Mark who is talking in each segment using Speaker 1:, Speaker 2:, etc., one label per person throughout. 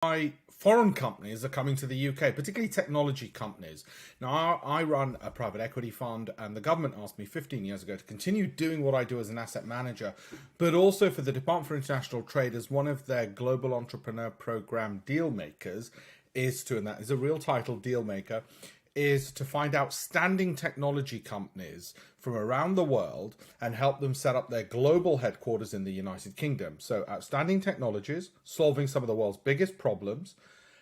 Speaker 1: why foreign companies are coming to the UK, particularly technology companies. Now, I run a private equity fund, and the government asked me 15 years ago to continue doing what I do as an asset manager, but also for the Department for International Trade as one of their Global Entrepreneur Program deal makers is to, and that is a real title, deal maker, is to find outstanding technology companies from around the world and help them set up their global headquarters in the United Kingdom. So outstanding technologies, solving some of the world's biggest problems,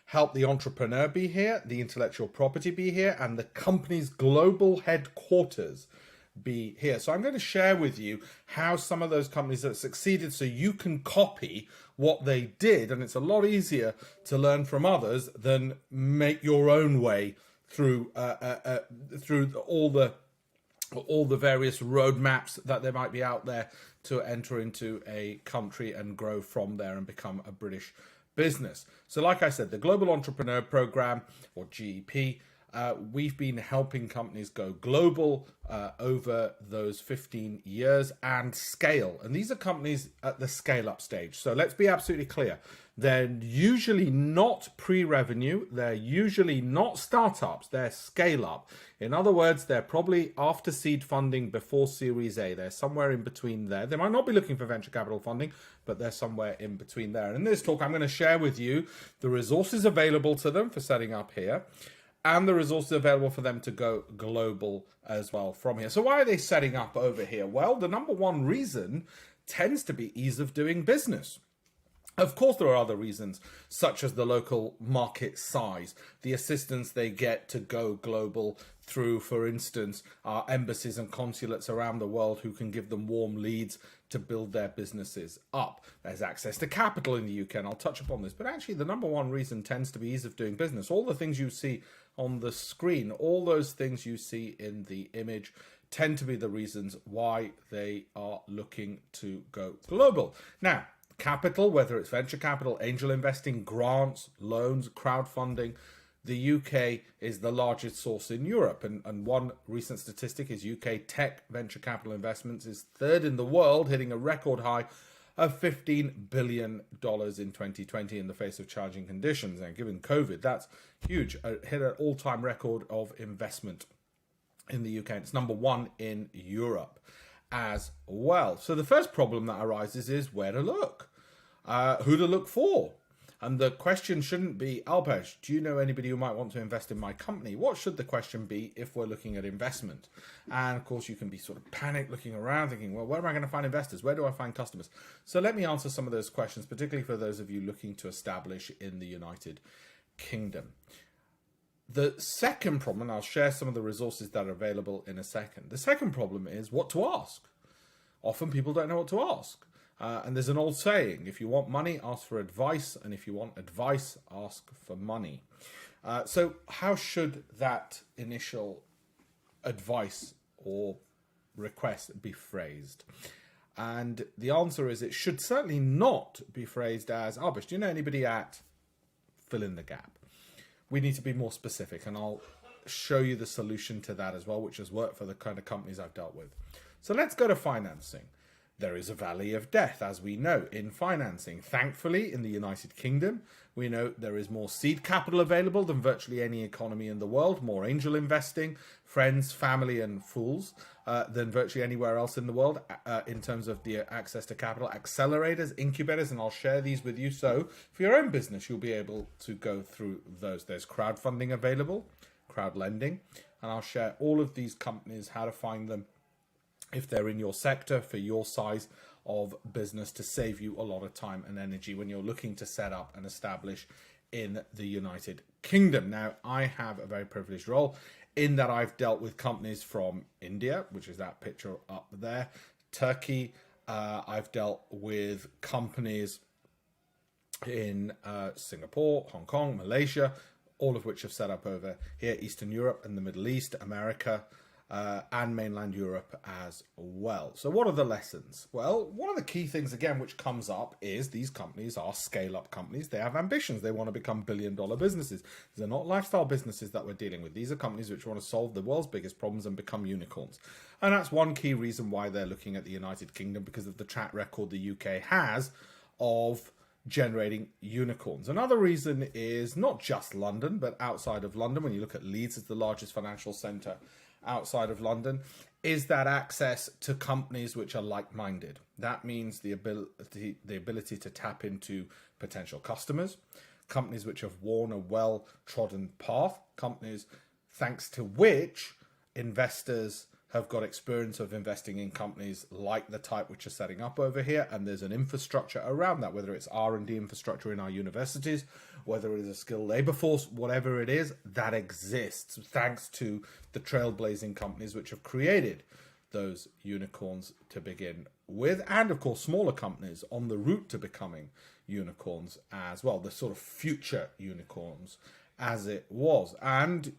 Speaker 1: help the entrepreneur be here, the intellectual property be here, and the company's global headquarters be here. So I'm going to share with you how some of those companies have succeeded so you can copy what they did. And it's a lot easier to learn from others than make your own way through all the various roadmaps that there might be out there to enter into a country and grow from there and become a British business. So like I said, the Global Entrepreneur Program, or GEP, we've been helping companies go global over those 15 years and scale. And these are companies at the scale up stage. So let's be absolutely clear. They're usually not pre-revenue. They're usually not startups. They're scale up. In other words, they're probably after seed funding before Series A. They're somewhere in between there. They might not be looking for venture capital funding, but they're somewhere in between there. And in this talk, I'm going to share with you the resources available to them for setting up here, and the resources available for them to go global as well from here. So why are they setting up over here? Well, the number one reason tends to be ease of doing business. Of course, there are other reasons, such as the local market size, the assistance they get to go global through, for instance, our embassies and consulates around the world who can give them warm leads to build their businesses up. There's access to capital in the UK, and I'll touch upon this. But actually, the number one reason tends to be ease of doing business. All the things you see on the screen, all those things you see in the image tend to be the reasons why they are looking to go global. Now, capital, whether it's venture capital, angel investing, grants, loans, crowdfunding, the UK is the largest source in Europe. And one recent statistic is UK tech venture capital investments is third in the world, hitting a record high of $15 billion in 2020 in the face of challenging conditions. And given COVID, that's huge. Hit an all-time record of investment in the UK. It's number one in Europe as well. So the first problem that arises is where to look, who to look for. And the question shouldn't be, Alpesh, do you know anybody who might want to invest in my company? What should the question be if we're looking at investment? And of course, you can be sort of panicked looking around thinking, well, where am I going to find investors? Where do I find customers? So let me answer some of those questions, particularly for those of you looking to establish in the United Kingdom. The second problem, and I'll share some of the resources that are available in a second. The second problem is what to ask. Often people don't know what to ask. And there's an old saying, if you want money, ask for advice. And if you want advice, ask for money. So how should that initial advice or request be phrased? And the answer is it should certainly not be phrased as, Alpesh, do you know anybody at fill in the gap? We need to be more specific, and I'll show you the solution to that as well, which has worked for the kind of companies I've dealt with. So let's go to financing. There is a valley of death, as we know, in financing. Thankfully, in the United Kingdom, we know there is more seed capital available than virtually any economy in the world, more angel investing, friends, family, and fools than virtually anywhere else in the world in terms of the access to capital. Accelerators, incubators, and I'll share these with you. So for your own business, you'll be able to go through those. There's crowdfunding available, crowd lending, and I'll share all of these companies, how to find them, if they're in your sector, for your size of business, to save you a lot of time and energy when you're looking to set up and establish in the United Kingdom. Now, I have a very privileged role in that I've dealt with companies from India, which is that picture up there, Turkey. I've dealt with companies in Singapore, Hong Kong, Malaysia, all of which have set up over here, Eastern Europe and the Middle East, America, and mainland Europe as well. So what are the lessons? Well, one of the key things, again, which comes up is these companies are scale-up companies. They have ambitions. They want to become billion-dollar businesses. These are not lifestyle businesses that we're dealing with. These are companies which want to solve the world's biggest problems and become unicorns. And that's one key reason why they're looking at the United Kingdom, because of the track record the UK has of generating unicorns. Another reason is not just London, but outside of London. When you look at Leeds as the largest financial centre outside of London, is that access to companies which are like-minded. That means the ability to tap into potential customers, companies which have worn a well-trodden path, companies thanks to which investors have got experience of investing in companies like the type which are setting up over here, and there's an infrastructure around that, whether it's R&D infrastructure in our universities, whether it is a skilled labor force, whatever it is, that exists thanks to the trailblazing companies which have created those unicorns to begin with, and of course smaller companies on the route to becoming unicorns as well, the sort of future unicorns as it was. And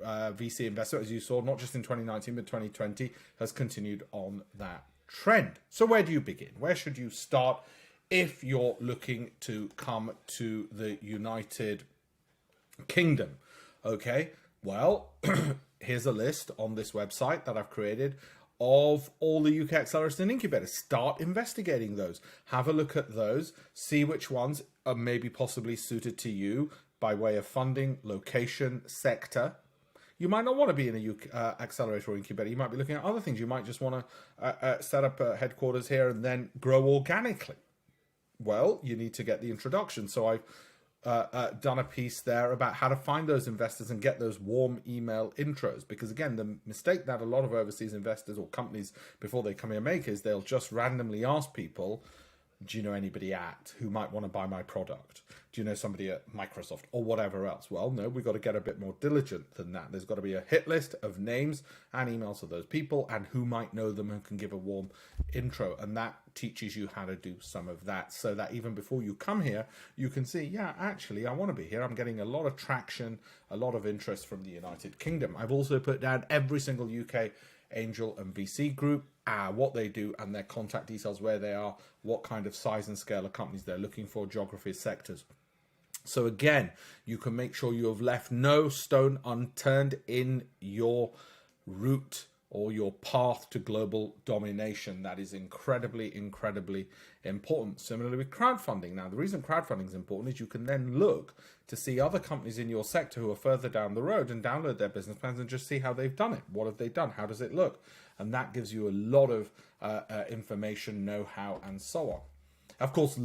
Speaker 1: VC investment, as you saw, not just in 2019 but 2020, has continued on that trend. So where do you begin? Where should you start if you're looking to come to the United Kingdom? Okay, well, here's a list on this website that I've created of all the UK accelerators and incubators. Start investigating those. Have a look at those. See which ones are maybe possibly suited to you by way of funding, location, sector. You might not want to be in a UK, accelerator or incubator. You might be looking at other things. You might just want to set up a headquarters here and then grow organically. Well, you need to get the introduction. So I've done a piece there about how to find those investors and get those warm email intros. Because again, the mistake that a lot of overseas investors or companies before they come here make is they'll just randomly ask people, do you know anybody who might want to buy my product? Do you know somebody at Microsoft or whatever else? Well, no, we've got to get a bit more diligent than that. There's got to be a hit list of names and emails of those people and who might know them and can give a warm intro. And that teaches you how to do some of that so that even before you come here, you can see, yeah, actually, I want to be here. I'm getting a lot of traction, a lot of interest from the United Kingdom. I've also put down every single UK angel and VC group, what they do and their contact details, where they are, what kind of size and scale of companies they're looking for, geographies, sectors. So again, you can make sure you have left no stone unturned in your route or your path to global domination. That is incredibly, incredibly important. Similarly with crowdfunding. Now, the reason crowdfunding is important is you can then look to see other companies in your sector who are further down the road and download their business plans and just see how they've done it. What have they done? How does it look? And that gives you a lot of information, know-how, and so on. Of course,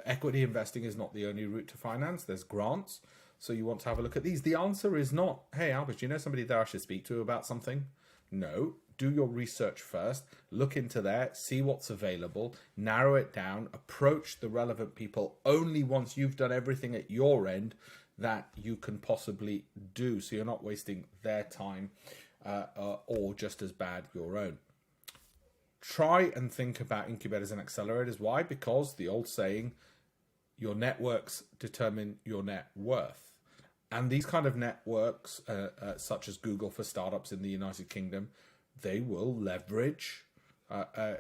Speaker 1: equity investing is not the only route to finance. There's grants. So you want to have a look at these. The answer is not, hey, Albert, do you know somebody there I should speak to about something? No. Do your research first. Look into there. See what's available. Narrow it down. Approach the relevant people only once you've done everything at your end that you can possibly do. So you're not wasting their time or just as bad your own. Try and think about incubators and accelerators. Why? Because the old saying, your networks determine your net worth. And these kind of networks, such as Google for startups in the United Kingdom, they will leverage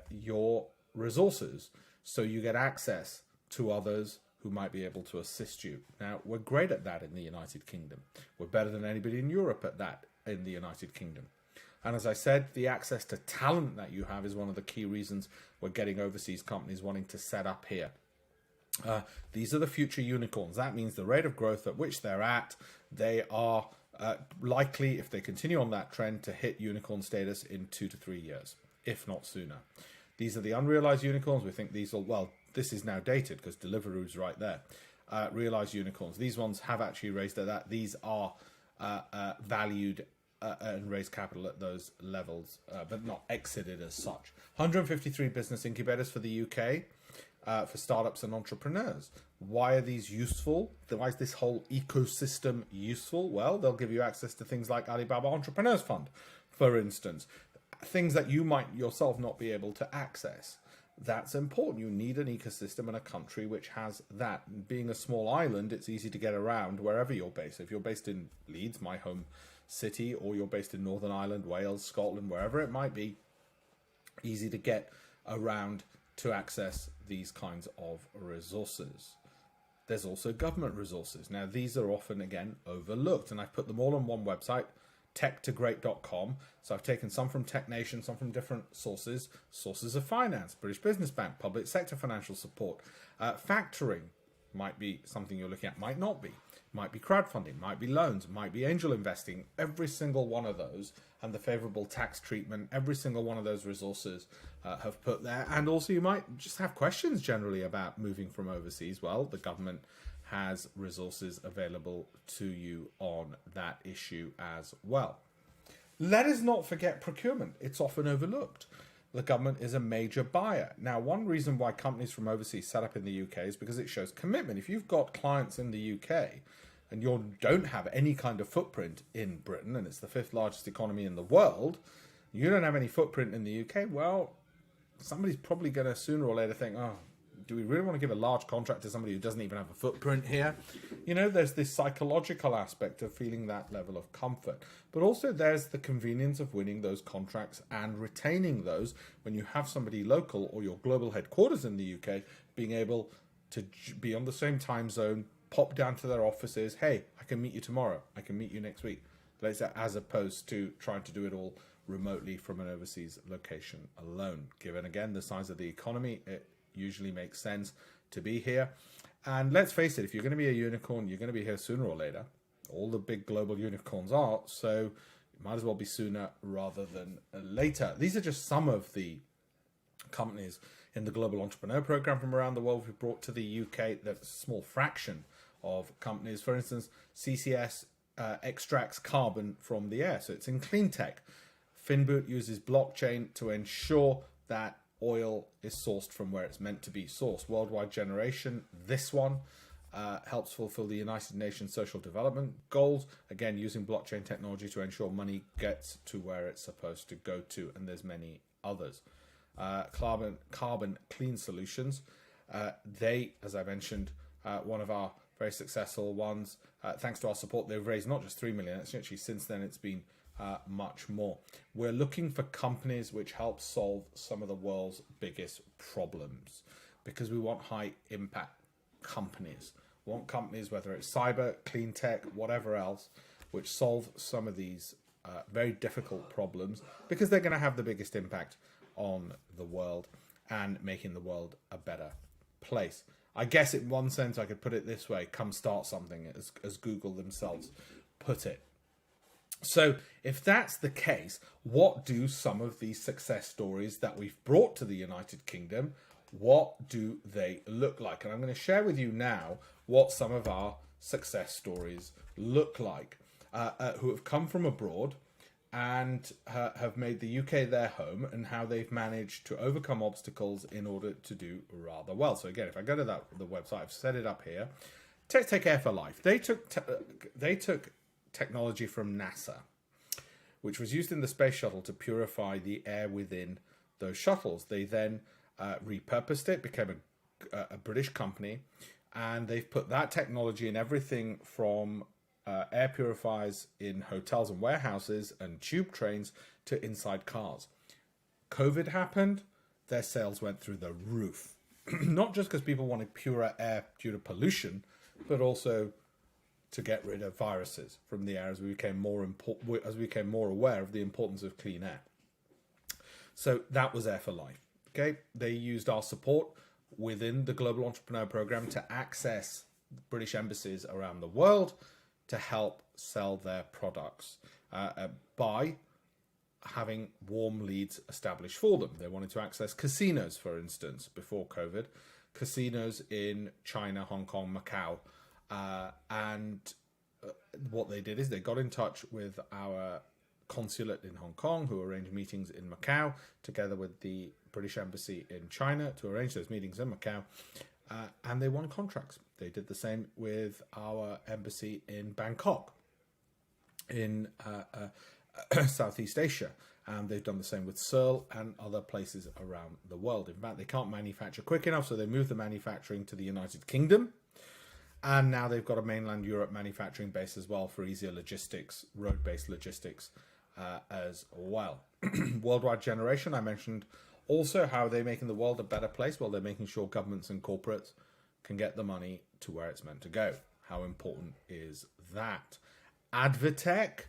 Speaker 1: your resources. So you get access to others who might be able to assist you. Now, we're great at that in the United Kingdom. We're better than anybody in Europe at that in the United Kingdom. And as I said, the access to talent that you have is one of the key reasons we're getting overseas companies wanting to set up here. These are the future unicorns. That means the rate of growth at which they're at, they are likely, if they continue on that trend, to hit unicorn status in 2 to 3 years, if not sooner. These are the unrealized unicorns. We think these will, well, this is now dated because Deliveroo's right there. Realized unicorns. These ones have actually raised at that. These are valued and raise capital at those levels, but not exited as such. 153 business incubators for the UK for startups and entrepreneurs. Why are these useful? Why is this whole ecosystem useful? Well, they'll give you access to things like Alibaba Entrepreneurs Fund, for instance, things that you might yourself not be able to access. That's important. You need an ecosystem and a country which has that. Being a small island, it's easy to get around wherever you're based. If you're based in Leeds, my home city, or you're based in Northern Ireland, Wales, Scotland, wherever it might be, easy to get around to access these kinds of resources. There's also government resources. Now, these are often, again, overlooked, and I've put them all on one website, tech2great.com. So I've taken some from Tech Nation, some from different sources of finance, British Business Bank, public sector financial support, factoring, might be something you're looking at, might not be. Might be crowdfunding, might be loans, might be angel investing. Every single one of those, and the favorable tax treatment, every single one of those resources have put there. And also you might just have questions generally about moving from overseas. Well, the government has resources available to you on that issue as well. Let us not forget procurement. It's often overlooked. The government is a major buyer. Now, one reason why companies from overseas set up in the UK is because it shows commitment. If you've got clients in the UK and you don't have any kind of footprint in Britain, and it's the 5th largest economy in the world, you don't have any footprint in the UK, well, somebody's probably going to sooner or later think, oh, do we really want to give a large contract to somebody who doesn't even have a footprint here? You know, there's this psychological aspect of feeling that level of comfort. But also there's the convenience of winning those contracts and retaining those when you have somebody local or your global headquarters in the UK being able to be on the same time zone, pop down to their offices. Hey, I can meet you tomorrow. I can meet you next week. As opposed to trying to do it all remotely from an overseas location alone. Given, again, the size of the economy, it usually makes sense to be here. And let's face it, if you're going to be a unicorn, you're going to be here sooner or later. All the big global unicorns are, so it might as well be sooner rather than later. These are just some of the companies in the Global Entrepreneur Program from around the world we've brought to the UK. That's a small fraction of companies. For instance, CCS extracts carbon from the air, so it's in clean tech. Finboot uses blockchain to ensure that oil is sourced from where it's meant to be sourced. Worldwide Generation, this one, helps fulfill the United Nations Social Development Goals, again using blockchain technology to ensure money gets to where it's supposed to go to, and there's many others. Carbon Clean Solutions, they, as I mentioned, one of our very successful ones. Thanks to our support, they've raised not just 3 million, actually since then it's been much more. We're looking for companies which help solve some of the world's biggest problems, because we want high impact companies. We want companies, whether it's cyber, clean tech, whatever else, which solve some of these very difficult problems, because they're going to have the biggest impact on the world and making the world a better place. I guess in one sense I could put it this way: come start something, as Google themselves put it. So if that's the case, what do some of these success stories that we've brought to the United Kingdom, what do they look like? And I'm going to share with you now what some of our success stories look like, who have come from abroad and have made the UK their home, and how they've managed to overcome obstacles in order to do rather well. So again, if I go to the website, I've set it up here. Take Air for Life. They took technology from NASA, which was used in the space shuttle to purify the air within those shuttles. They then repurposed it, became a British company, and they've put that technology in everything from air purifiers in hotels and warehouses and tube trains to inside cars. COVID happened, their sales went through the roof. Not just because people wanted purer air due to pollution, but also to get rid of viruses from the air as we became more aware of the importance of clean air. So that was Air for Life. Okay, they used our support within the Global Entrepreneur Program to access British embassies around the world to help sell their products by having warm leads established for them. They wanted to access casinos, for instance, before COVID, casinos in China, Hong Kong, Macau. And what they did is they got in touch with our consulate in Hong Kong, who arranged meetings in Macau, together with the British Embassy in China to arrange those meetings in Macau, and they won contracts. They did the same with our embassy in Bangkok, in Southeast Asia, and they've done the same with Seoul and other places around the world. In fact, they can't manufacture quick enough, so they moved the manufacturing to the United Kingdom. And now they've got a mainland Europe manufacturing base as well for easier logistics, road-based logistics as well. Worldwide Generation, I mentioned also how they're making the world a better place. Well, they're making sure governments and corporates can get the money to where it's meant to go. How important is that? Advitech,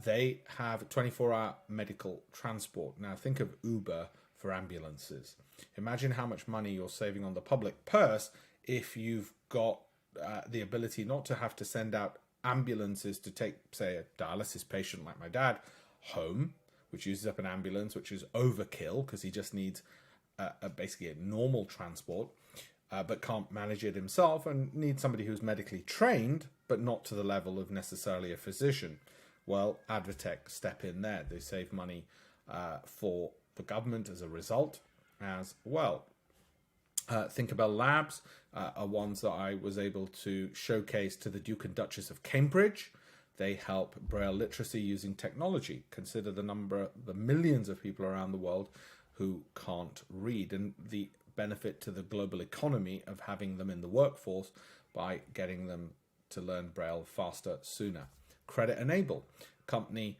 Speaker 1: they have 24-hour medical transport. Now think of Uber for ambulances. Imagine how much money you're saving on the public purse if you've got the ability not to have to send out ambulances to take, say, a dialysis patient like my dad home, which uses up an ambulance, which is overkill because he just needs basically a normal transport, but can't manage it himself and needs somebody who's medically trained, but not to the level of necessarily a physician. Well, Advotech step in there. They save money for the government as a result as well. Tinkerbell Labs are ones that I was able to showcase to the Duke and Duchess of Cambridge. They help Braille literacy using technology. Consider the millions of people around the world who can't read, and the benefit to the global economy of having them in the workforce by getting them to learn Braille faster, sooner. Credit Enable, company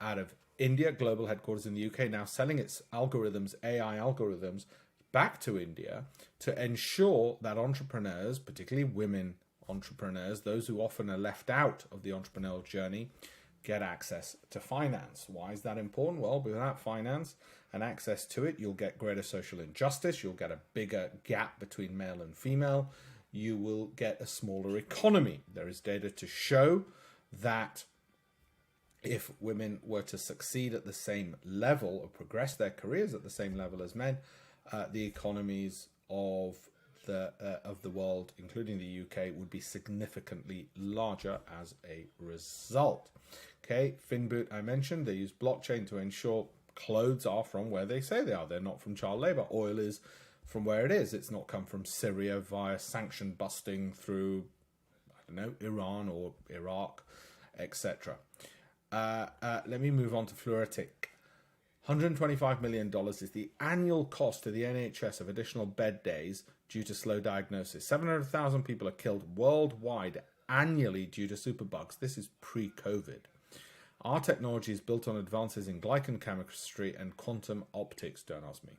Speaker 1: out of India, global headquarters in the UK, now selling its algorithms, AI algorithms, back to India to ensure that entrepreneurs, particularly women entrepreneurs, those who often are left out of the entrepreneurial journey, get access to finance. Why is that important? Well, without finance and access to it, you'll get greater social injustice, you'll get a bigger gap between male and female, you will get a smaller economy. There is data to show that if women were to succeed at the same level or progress their careers at the same level as men, the economies of the world, including the UK, would be significantly larger as a result. Okay, Finboot I mentioned, they use blockchain to ensure clothes are from where they say they are. They're not from child labor. Oil is from where it is. It's not come from Syria via sanction busting through, I don't know, Iran or Iraq, etc. Let me move on to Fluoritic. $125 million is the annual cost to the NHS of additional bed days due to slow diagnosis. 700,000 people are killed worldwide annually due to superbugs. This is pre-COVID. Our technology is built on advances in glycan chemistry and quantum optics, don't ask me.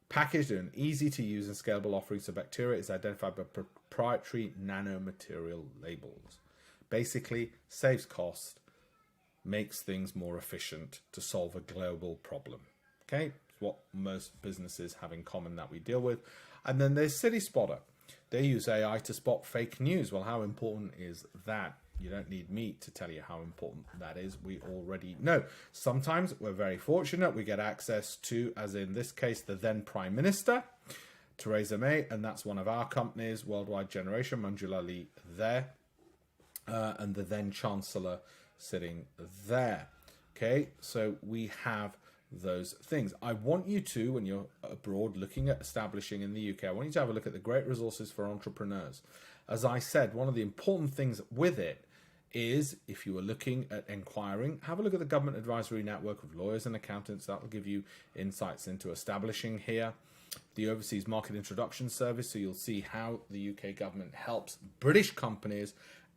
Speaker 1: Packaged in easy-to-use and scalable offerings of bacteria is identified by proprietary nanomaterial labels. Basically, saves cost, makes things more efficient to solve a global problem. Okay, it's what most businesses have in common that we deal with. And then there's City Spotter. They use AI to spot fake news. Well, how important is that? You don't need me to tell you how important that is. We already know. Sometimes we're very fortunate. We get access to, as in this case, the then Prime Minister, Theresa May, and that's one of our companies, Worldwide Generation, Manjula Lee there, and the then Chancellor sitting there. Okay, so we have those things. I want you to, when you're abroad looking at establishing in the UK, I want you to have a look at the great resources for entrepreneurs. As I said, one of the important things with it is, if you are looking at inquiring, have a look at the Government Advisory Network of lawyers and accountants. That will give you insights into establishing here. The Overseas Market Introduction Service, so you'll see how the UK government helps British companies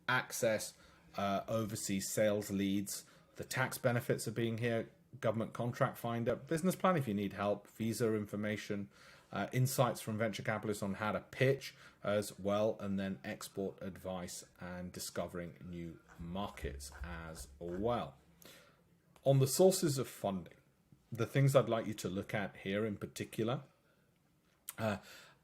Speaker 1: access overseas sales leads, the tax benefits of being here, government contract finder, business plan if you need help, visa information, insights from venture capitalists on how to pitch as well, and then export advice and discovering new markets as well. On the sources of funding, the things I'd like you to look at here in particular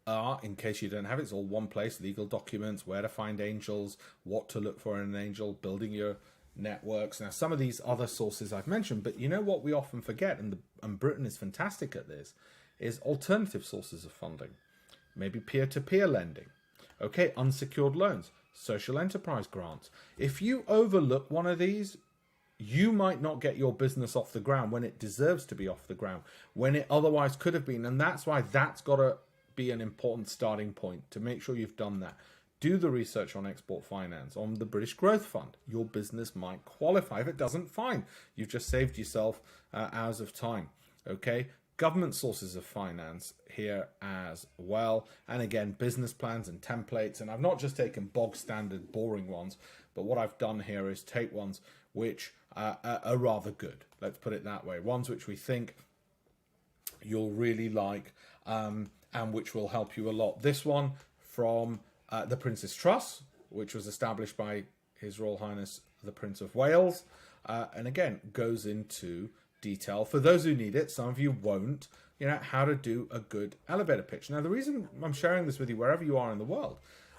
Speaker 1: are, in case you don't have it, it's all one place: legal documents, where to find angels, what to look for in an angel, building your networks. Now, some of these other sources I've mentioned, but you know what we often forget, and Britain is fantastic at this, is alternative sources of funding. Maybe peer-to-peer lending. Okay, unsecured loans, social enterprise grants. If you overlook one of these, you might not get your business off the ground when it deserves to be off the ground, when it otherwise could have been. And that's why that's got to be an important starting point, to make sure you've done that. Do the research on export finance, on the British Growth Fund. Your business might qualify. If it doesn't, fine. You've just saved yourself hours of time. Okay, government sources of finance here as well. And again, business plans and templates. And I've not just taken bog standard boring ones, but what I've done here is take ones which are rather good. Let's put it that way. Ones which we think you'll really like, and which will help you a lot. This one from the Prince's Trust, which was established by His Royal Highness the Prince of Wales, and again goes into detail. For those who need it, some of you won't. how to do a good elevator pitch. Now, the reason I'm sharing this with you wherever you are in the world,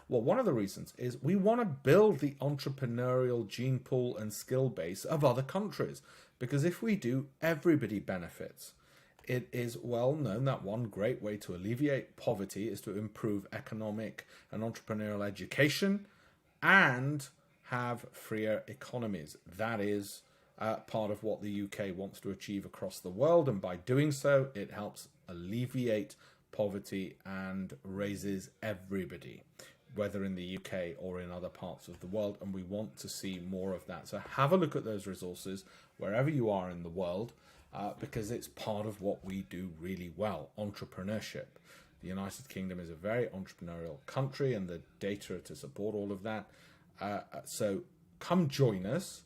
Speaker 1: well, one of the reasons is we want to build the entrepreneurial gene pool and skill base of other countries, because if we do, everybody benefits. It is well known that one great way to alleviate poverty is to improve economic and entrepreneurial education and have freer economies. That is part of what the UK wants to achieve across the world, and by doing so, it helps alleviate poverty and raises everybody, whether in the UK or in other parts of the world, and we want to see more of that. So have a look at those resources wherever you are in the world, because it's part of what we do really well, entrepreneurship. The United Kingdom is a very entrepreneurial country, and the data to support all of that. So come join us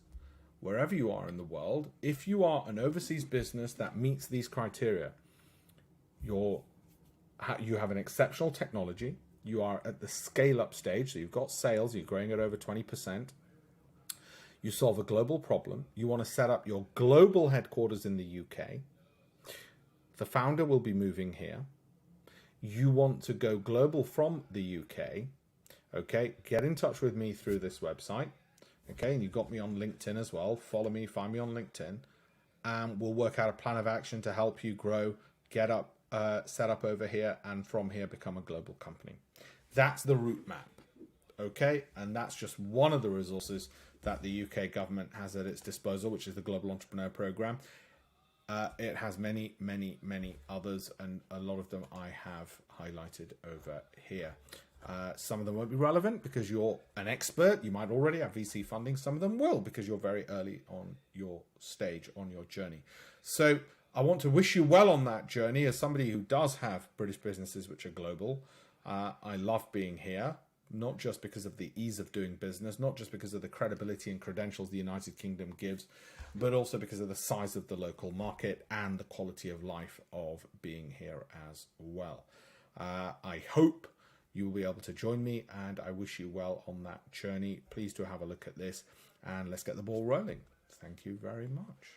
Speaker 1: wherever you are in the world. If you are an overseas business that meets these criteria, you have an exceptional technology, you are at the scale-up stage, so you've got sales, you're growing at over 20%, you solve a global problem, you want to set up your global headquarters in the UK, the founder will be moving here, you want to go global from the UK, okay, get in touch with me through this website, okay, and you've got me on LinkedIn as well, follow me, find me on LinkedIn, and we'll work out a plan of action to help you grow, get up, set up over here, and from here become a global company. That's the route map, okay? And that's just one of the resources that the UK government has at its disposal, which is the Global Entrepreneur Programme. It has many, many, many others, and a lot of them I have highlighted over here. Some of them won't be relevant because you're an expert. You might already have VC funding. Some of them will because you're very early on your stage, on your journey. So I want to wish you well on that journey as somebody who does have British businesses which are global. I love being here, not just because of the ease of doing business, not just because of the credibility and credentials the United Kingdom gives, but also because of the size of the local market and the quality of life of being here as well. I hope you will be able to join me, and I wish you well on that journey. Please do have a look at this, and let's get the ball rolling. Thank you very much.